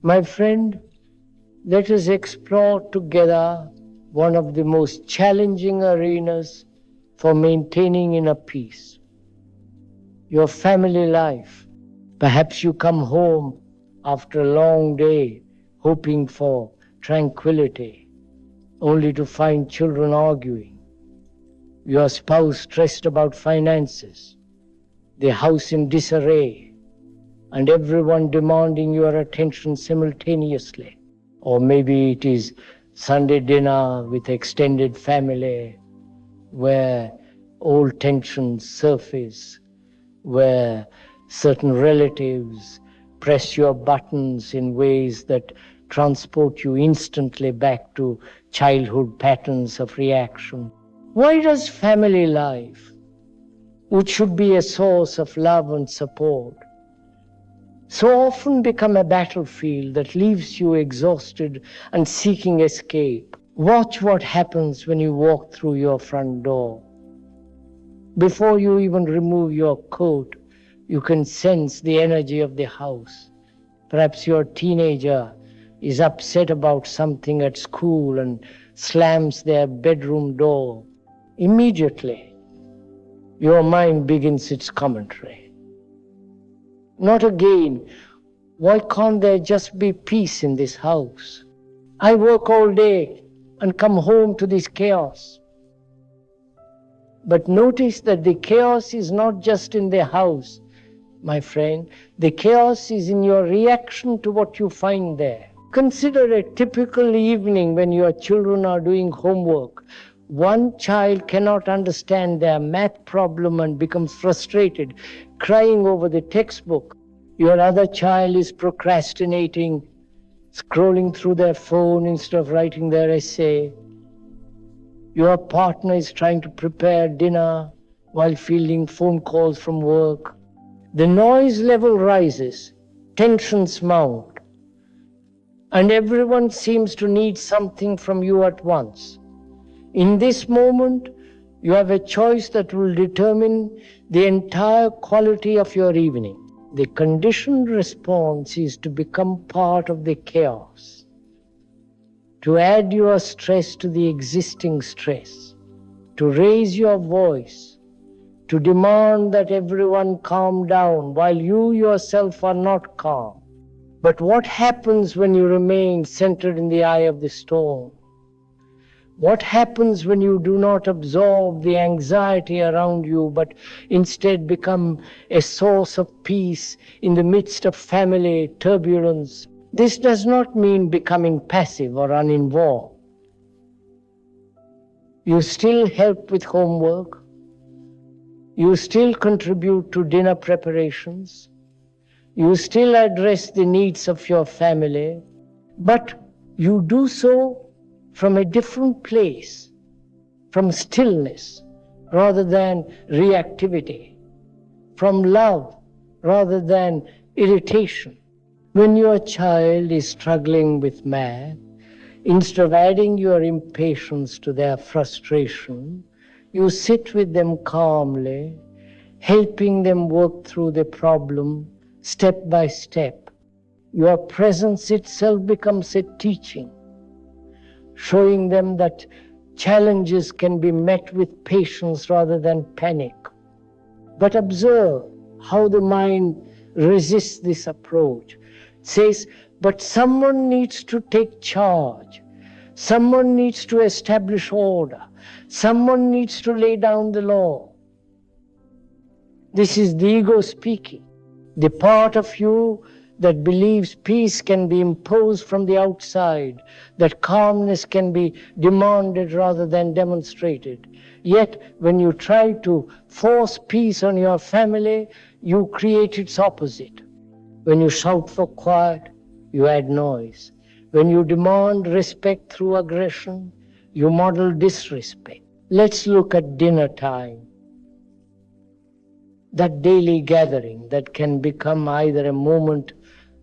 My friend, let us explore together one of the most challenging arenas for maintaining inner peace: your family life. Perhaps you come home after a long day hoping for tranquility, only to find children arguing, your spouse stressed about finances, the house in disarray, and everyone demanding your attention simultaneously. Or maybe it is Sunday dinner with extended family where old tensions surface, where certain relatives press your buttons in ways that transport you instantly back to childhood patterns of reaction. Why does family life, which should be a source of love and support, so often become a battlefield that leaves you exhausted and seeking escape? Watch what happens when you walk through your front door. Before you even remove your coat, you can sense the energy of the house. Perhaps your teenager is upset about something at school and slams their bedroom door. Immediately, your mind begins its commentary. Not again. Why can't there just be peace in this house? I work all day and come home to this chaos. But notice that the chaos is not just in the house, my friend. The chaos is in your reaction to what you find there. Consider a typical evening when your children are doing homework. One child cannot understand their math problem and becomes frustrated, crying over the textbook. Your other child is procrastinating, scrolling through their phone instead of writing their essay. Your partner is trying to prepare dinner while fielding phone calls from work. The noise level rises, tensions mount, and everyone seems to need something from you at once. In this moment, you have a choice that will determine the entire quality of your evening. The conditioned response is to become part of the chaos, to add your stress to the existing stress, to raise your voice, to demand that everyone calm down while you yourself are not calm. But what happens when you remain centered in the eye of the storm? What happens when you do not absorb the anxiety around you, but instead become a source of peace in the midst of family turbulence? This does not mean becoming passive or uninvolved. You still help with homework. You still contribute to dinner preparations. You still address the needs of your family, but you do so from a different place, from stillness rather than reactivity, from love rather than irritation. When your child is struggling with math, instead of adding your impatience to their frustration, you sit with them calmly, helping them work through the problem step by step. Your presence itself becomes a teaching, showing them that challenges can be met with patience rather than panic. But observe how the mind resists this approach. It says, but someone needs to take charge. Someone needs to establish order. Someone needs to lay down the law. This is the ego speaking. The part of you that believes peace can be imposed from the outside, that calmness can be demanded rather than demonstrated. Yet, when you try to force peace on your family, you create its opposite. When you shout for quiet, you add noise. When you demand respect through aggression, you model disrespect. Let's look at dinner time. That daily gathering that can become either a moment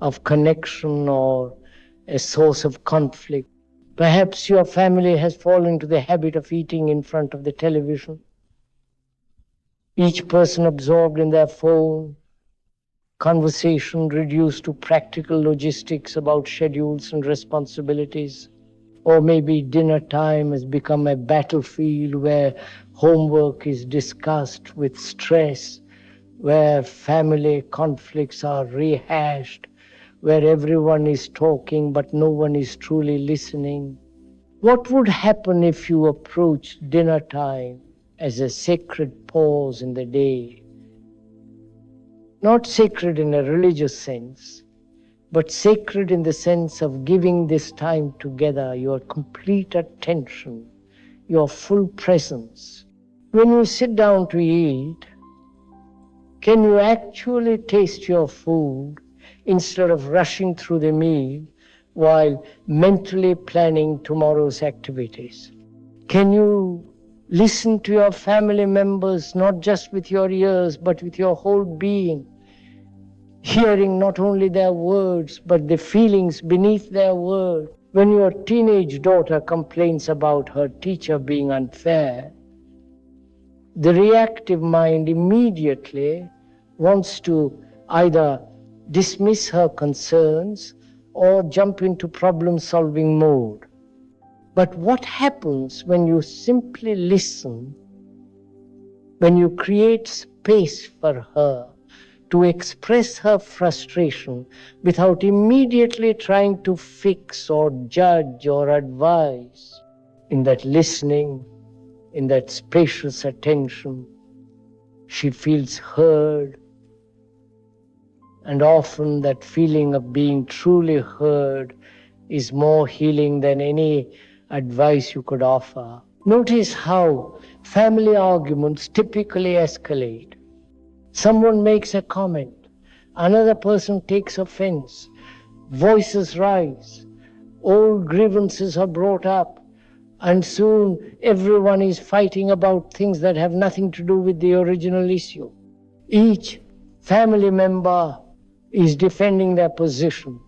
of connection or a source of conflict. Perhaps your family has fallen into the habit of eating in front of the television, each person absorbed in their phone, conversation reduced to practical logistics about schedules and responsibilities. Or maybe dinner time has become a battlefield where homework is discussed with stress, where family conflicts are rehashed, where everyone is talking but no one is truly listening. What would happen if you approached dinner time as a sacred pause in the day? Not sacred in a religious sense, but sacred in the sense of giving this time together your complete attention, your full presence. When you sit down to eat, can you actually taste your food instead of rushing through the meal while mentally planning tomorrow's activities? Can you listen to your family members not just with your ears but with your whole being, hearing not only their words but the feelings beneath their words? When your teenage daughter complains about her teacher being unfair, the reactive mind immediately wants to either dismiss her concerns or jump into problem-solving mode. But what happens when you simply listen, when you create space for her to express her frustration without immediately trying to fix or judge or advise? In that listening, in that spacious attention, she feels heard, and often that feeling of being truly heard is more healing than any advice you could offer. Notice how family arguments typically escalate. Someone makes a comment, another person takes offense, voices rise, old grievances are brought up, and soon everyone is fighting about things that have nothing to do with the original issue. Each family member is defending their position,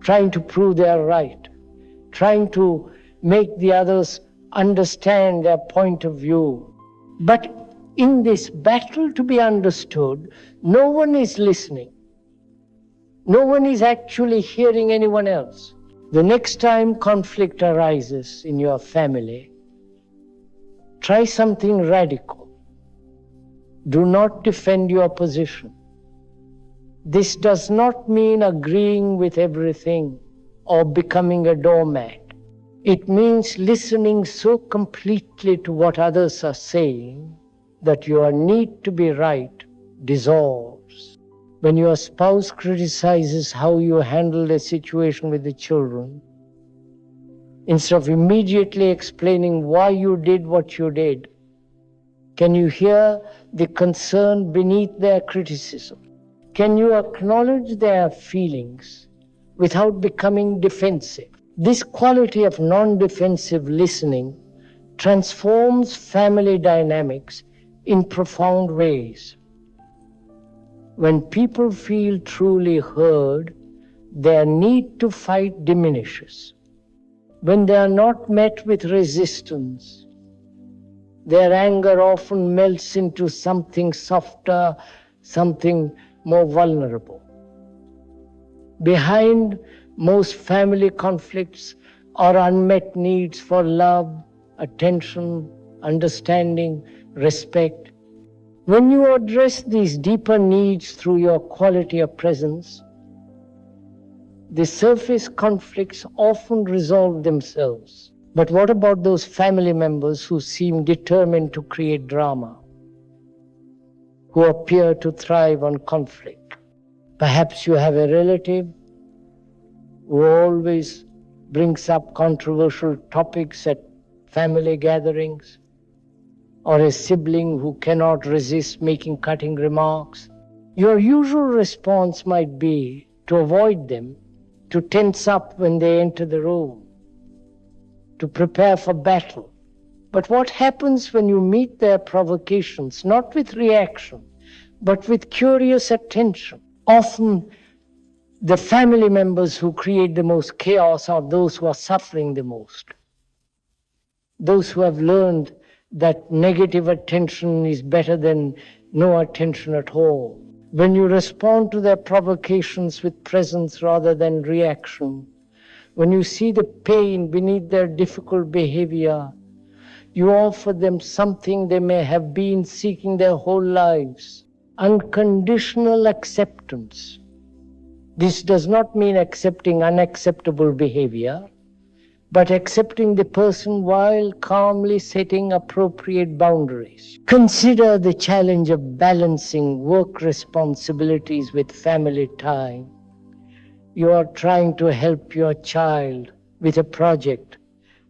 trying to prove they are right, trying to make the others understand their point of view. But in this battle to be understood, no one is listening. No one is actually hearing anyone else. The next time conflict arises in your family, try something radical. Do not defend your position. This does not mean agreeing with everything or becoming a doormat. It means listening so completely to what others are saying that your need to be right dissolves. When your spouse criticizes how you handled a situation with the children, instead of immediately explaining why you did what you did, can you hear the concern beneath their criticism? Can you acknowledge their feelings without becoming defensive? This quality of non-defensive listening transforms family dynamics in profound ways. When people feel truly heard, their need to fight diminishes. When they are not met with resistance, their anger often melts into something softer, something more vulnerable. Behind most family conflicts are unmet needs for love, attention, understanding, respect. When you address these deeper needs through your quality of presence, the surface conflicts often resolve themselves. But what about those family members who seem determined to create drama, who appear to thrive on conflict? Perhaps you have a relative who always brings up controversial topics at family gatherings, or a sibling who cannot resist making cutting remarks. Your usual response might be to avoid them, to tense up when they enter the room, to prepare for battle. But what happens when you meet their provocations, not with reaction, but with curious attention? Often, the family members who create the most chaos are those who are suffering the most. Those who have learned that negative attention is better than no attention at all. When you respond to their provocations with presence rather than reaction, when you see the pain beneath their difficult behavior, you offer them something they may have been seeking their whole lives: unconditional acceptance. This does not mean accepting unacceptable behavior, but accepting the person while calmly setting appropriate boundaries. Consider the challenge of balancing work responsibilities with family time. You are trying to help your child with a project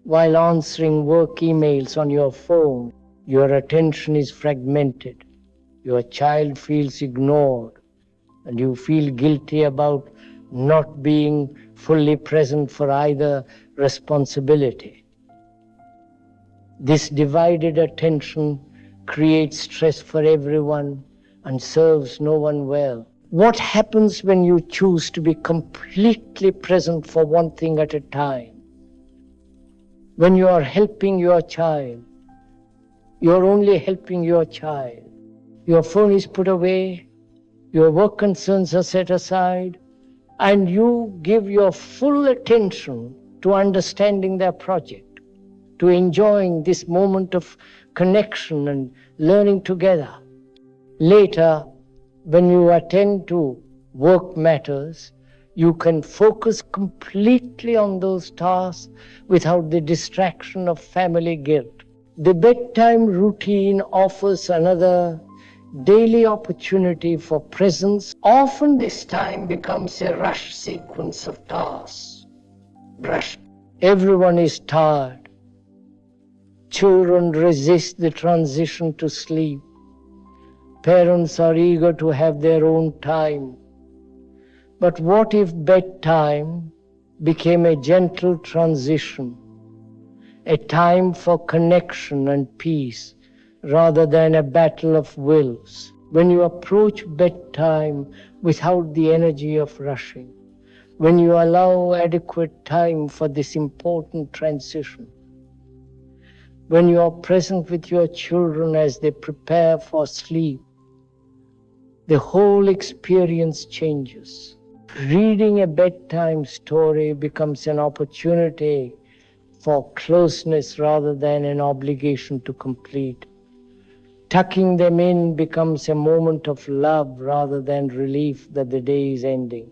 while answering work emails on your phone. Your attention is fragmented. Your child feels ignored, and you feel guilty about not being fully present for either responsibility. This divided attention creates stress for everyone and serves no one well. What happens when you choose to be completely present for one thing at a time? When you are helping your child, you are only helping your child. Your phone is put away, your work concerns are set aside, and you give your full attention to understanding their project, to enjoying this moment of connection and learning together. Later, when you attend to work matters, you can focus completely on those tasks without the distraction of family guilt. The bedtime routine offers another daily opportunity for presence. Often this time becomes a rush sequence of tasks. Rush. Everyone is tired. Children resist the transition to sleep. Parents are eager to have their own time. But what if bedtime became a gentle transition, a time for connection and peace rather than a battle of wills? When you approach bedtime without the energy of rushing, when you allow adequate time for this important transition, when you are present with your children as they prepare for sleep, the whole experience changes. Reading a bedtime story becomes an opportunity for closeness rather than an obligation to complete. Tucking them in becomes a moment of love rather than relief that the day is ending.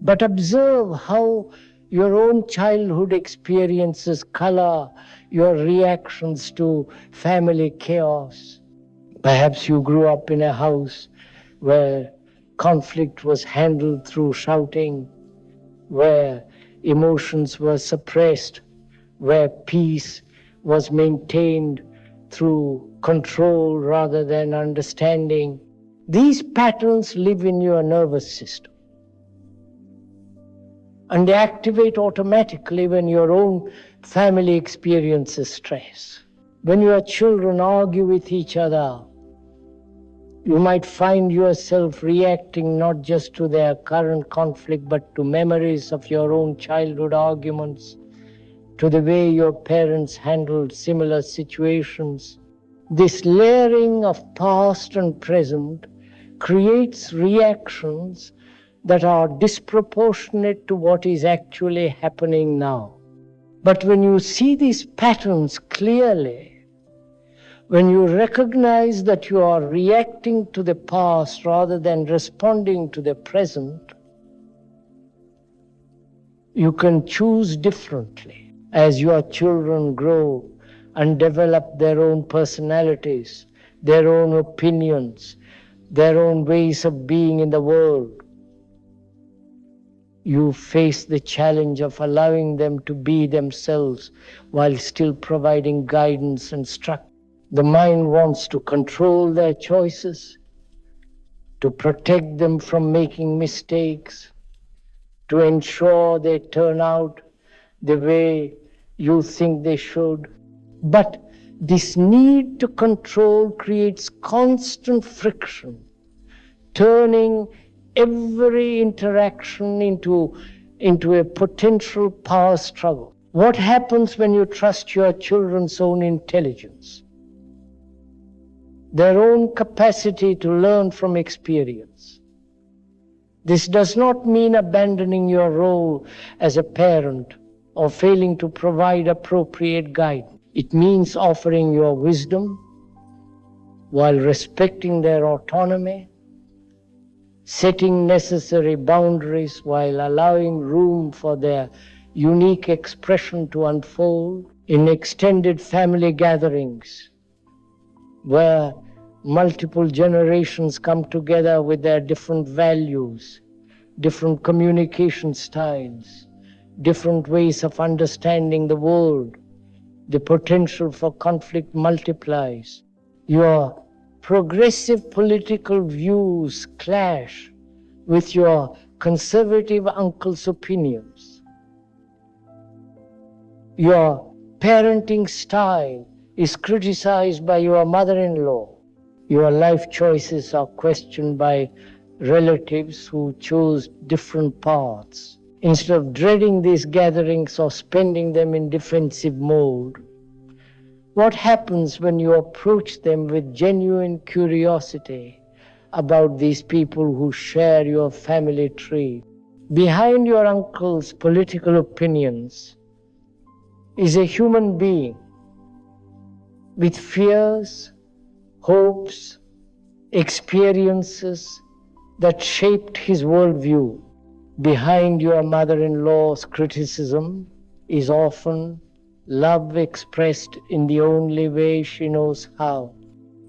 But observe how your own childhood experiences color your reactions to family chaos. Perhaps you grew up in a house where conflict was handled through shouting, where emotions were suppressed, where peace was maintained through control rather than understanding. These patterns live in your nervous system, and they activate automatically when your own family experiences stress. When your children argue with each other, you might find yourself reacting not just to their current conflict, but to memories of your own childhood arguments, to the way your parents handled similar situations. This layering of past and present creates reactions that are disproportionate to what is actually happening now. But when you see these patterns clearly, when you recognize that you are reacting to the past rather than responding to the present, you can choose differently. As your children grow and develop their own personalities, their own opinions, their own ways of being in the world, you face the challenge of allowing them to be themselves while still providing guidance and structure. The mind wants to control their choices, to protect them from making mistakes, to ensure they turn out the way you think they should. But this need to control creates constant friction, turning every interaction into a potential power struggle. What happens when you trust your children's own intelligence? their own capacity to learn from experience. This does not mean abandoning your role as a parent or failing to provide appropriate guidance. It means offering your wisdom while respecting their autonomy, setting necessary boundaries while allowing room for their unique expression to unfold. In extended family gatherings, where multiple generations come together with their different values, different communication styles, different ways of understanding the world, the potential for conflict multiplies. Your progressive political views clash with your conservative uncle's opinions. Your parenting style is criticized by your mother-in-law. Your life choices are questioned by relatives who chose different paths. Instead of dreading these gatherings or spending them in defensive mode, what happens when you approach them with genuine curiosity about these people who share your family tree? Behind your uncle's political opinions is a human being with fears, hopes, experiences that shaped his worldview. Behind your mother-in-law's criticism is often love expressed in the only way she knows how.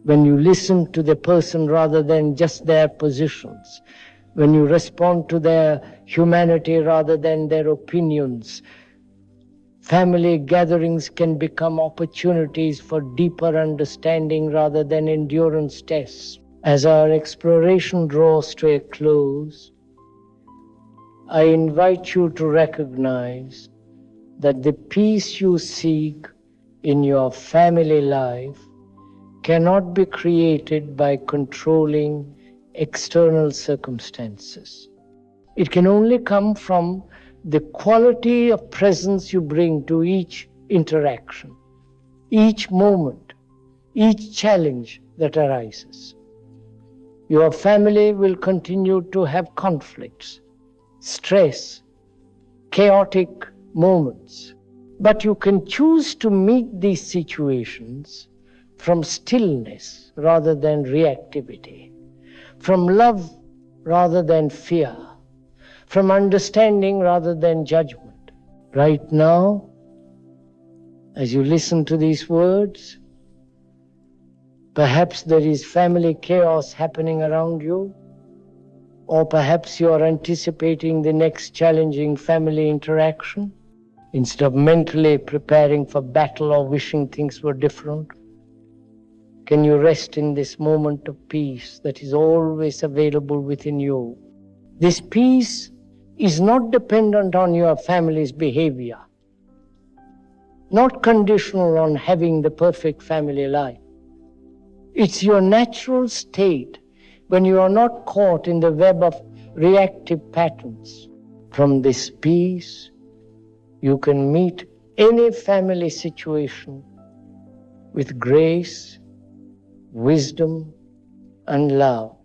When you listen to the person rather than just their positions, when you respond to their humanity rather than their opinions, family gatherings can become opportunities for deeper understanding rather than endurance tests. As our exploration draws to a close, I invite you to recognize that the peace you seek in your family life cannot be created by controlling external circumstances. It can only come from the quality of presence you bring to each interaction, each moment, each challenge that arises. Your family will continue to have conflicts, stress, chaotic moments, but you can choose to meet these situations from stillness rather than reactivity, from love rather than fear, from understanding rather than judgment. Right now, as you listen to these words, perhaps there is family chaos happening around you, or perhaps you are anticipating the next challenging family interaction. Instead of mentally preparing for battle or wishing things were different, can you rest in this moment of peace that is always available within you? This peace is not dependent on your family's behavior, not conditional on having the perfect family life. It's your natural state when you are not caught in the web of reactive patterns. From this peace, you can meet any family situation with grace, wisdom, and love.